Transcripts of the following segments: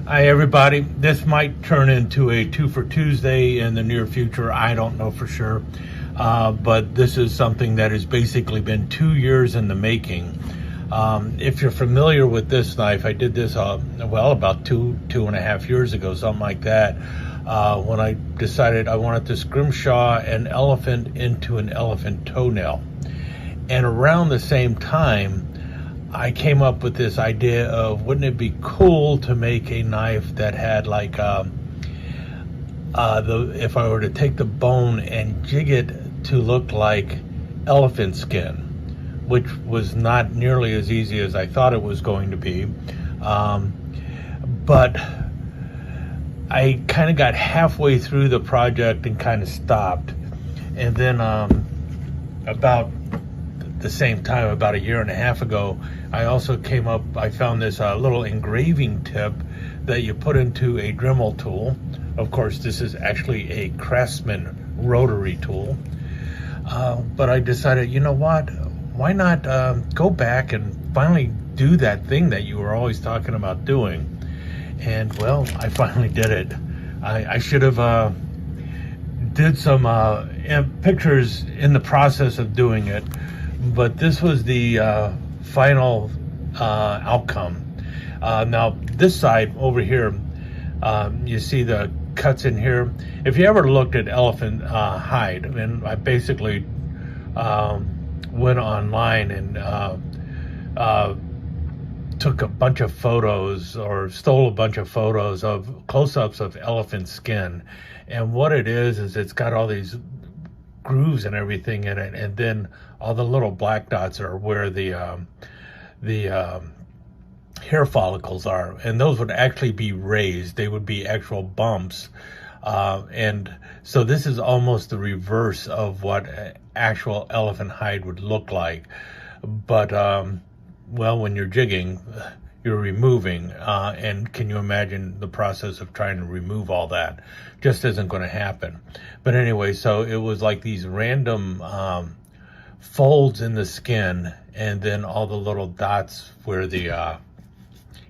Hi everybody, this might turn into a two for Tuesday in the near future. I don't know for sure, but this is something that has basically been 2 years in the making. If you're familiar with this knife, I did this about two and a half years ago, something like that, when I decided I wanted to scrimshaw an elephant into an elephant toenail. And around the same time, I came up with this idea of, wouldn't it be cool to make a knife that had like if I were to take the bone and jig it to look like elephant skin, which was not nearly as easy as I thought it was going to be. But I kind of got halfway through the project and kind of stopped. And then about the same time, about a year and a half ago, I also I found this little engraving tip that you put into a Dremel tool. Of course, this is actually a Craftsman rotary tool. But I decided, you know what? Why not go back and finally do that thing that you were always talking about doing? And well, I finally did it. I should have did some pictures in the process of doing it, but this was the final outcome. Now this side over here, you see the cuts in here. If you ever looked at elephant hide, and I basically went online and took a bunch of photos, or stole a bunch of photos of close-ups of elephant skin. And what it is it's got all these grooves and everything in it, and then all the little black dots are where the hair follicles are, and those would actually be raised. They would be actual bumps, and so this is almost the reverse of what actual elephant hide would look like. But well, when you're jigging, you're removing, and can you imagine the process of trying to remove all that? Just isn't going to happen. But anyway, so it was like these random folds in the skin, and then all the little dots where the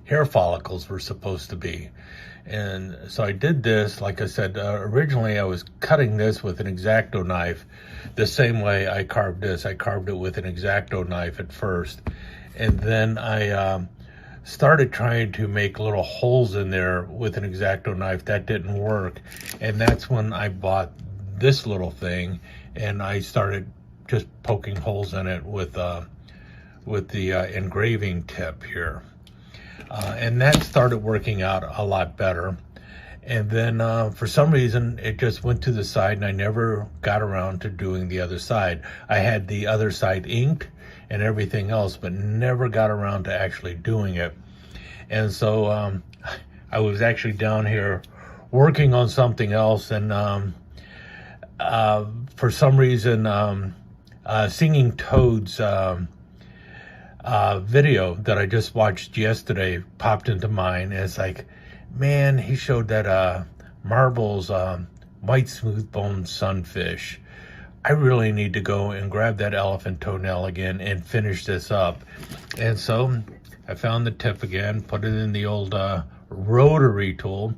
hair follicles were supposed to be. And so I did this, like I said, originally I was cutting this with an X-Acto knife, the same way I carved this. I carved it with an X-Acto knife at first, and then I started trying to make little holes in there with an X-Acto knife. That didn't work, and that's when I bought this little thing, and I started just poking holes in it with the engraving tip here, and that started working out a lot better. And then for some reason it just went to the side, and I never got around to doing the other side. I had the other side inked and everything else, but never got around to actually doing it. And so I was actually down here working on something else, and for some reason Singing Toad's video that I just watched yesterday popped into mind. And it's like, man, he showed that Marbles white smooth bone sunfish. I really need to go and grab that elephant toenail again and finish this up. And so I found the tip again, put it in the old rotary tool,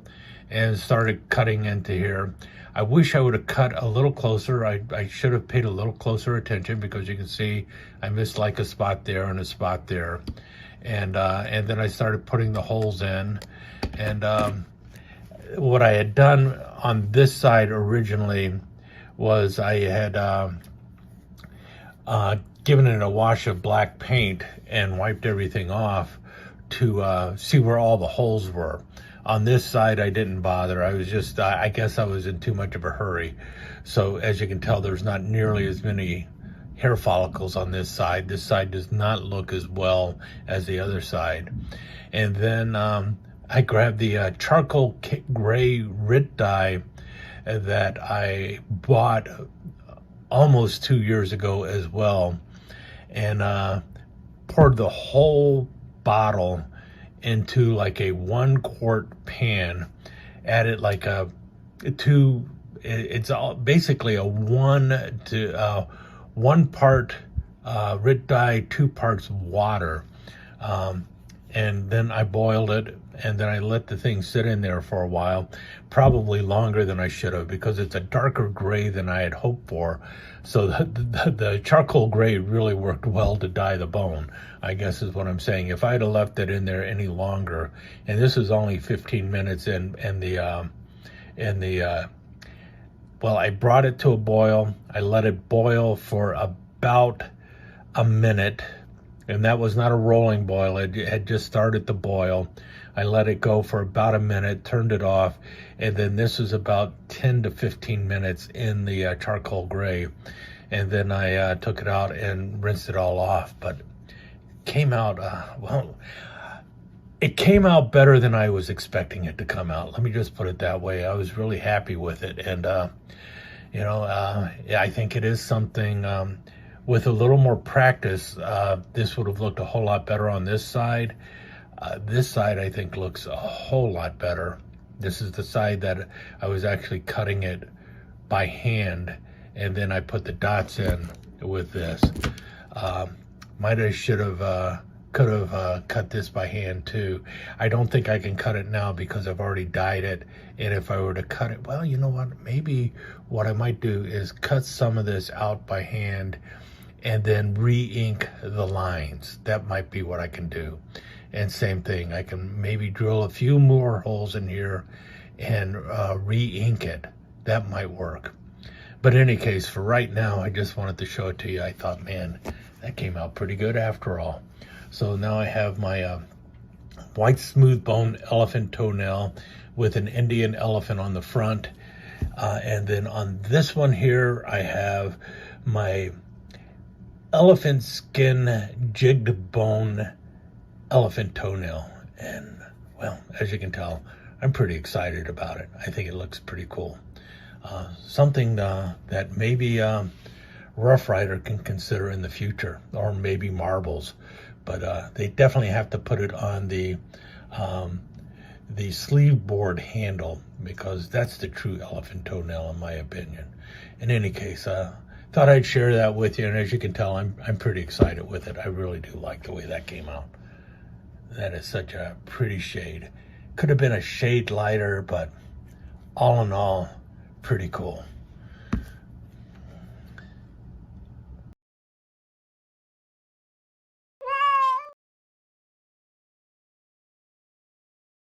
and started cutting into here. I wish I would have cut a little closer. I should have paid a little closer attention, because you can see I missed like a spot there and a spot there. And then I started putting the holes in. And what I had done on this side originally was I had given it a wash of black paint and wiped everything off to see where all the holes were. On this side, I didn't bother. I was just, I guess I was in too much of a hurry. So as you can tell, there's not nearly as many hair follicles on this side. This side does not look as well as the other side. And then I grabbed the charcoal gray Rit dye that I bought almost 2 years ago as well, and poured the whole bottle into like a 1 quart pan, added like it's basically a 1 part Rit dye, 2 parts water, and then I boiled it, and then I let the thing sit in there for a while, probably longer than I should have, because it's a darker gray than I had hoped for. So the charcoal gray really worked well to dye the bone, I guess is what I'm saying. If I had left it in there any longer, and this is only 15 minutes in, well, I brought it to a boil. I let it boil for about a minute, and that was not a rolling boil. It had just started to boil. I let it go for about a minute, turned it off, and then this is about 10 to 15 minutes in the charcoal gray. And then I took it out and rinsed it all off. But came out, well, it came out better than I was expecting it to come out. Let me just put it that way. I was really happy with it. And, I think it is something, with a little more practice, this would have looked a whole lot better on this side. This side, I think, looks a whole lot better. This is the side that I was actually cutting it by hand, and then I put the dots in with this. Could have cut this by hand too. I don't think I can cut it now because I've already dyed it. And if I were to cut it, well, you know what? Maybe what I might do is cut some of this out by hand and then re-ink the lines. That might be what I can do. And same thing, I can maybe drill a few more holes in here and re-ink it. That might work. But in any case, for right now, I just wanted to show it to you. I thought, man, that came out pretty good after all. So now I have my white smooth bone elephant toenail with an Indian elephant on the front. And then on this one here, I have my elephant skin jigged bone elephant toenail. And, well, as you can tell, I'm pretty excited about it. I think it looks pretty cool. Something that maybe Rough Rider can consider in the future, or maybe Marbles. But they definitely have to put it on the sleeve board handle, because that's the true elephant toenail in my opinion. In any case, thought I'd share that with you, and as you can tell, I'm pretty excited with it. I really do like the way that came out. That is such a pretty shade. Could have been a shade lighter, but all in all, pretty cool.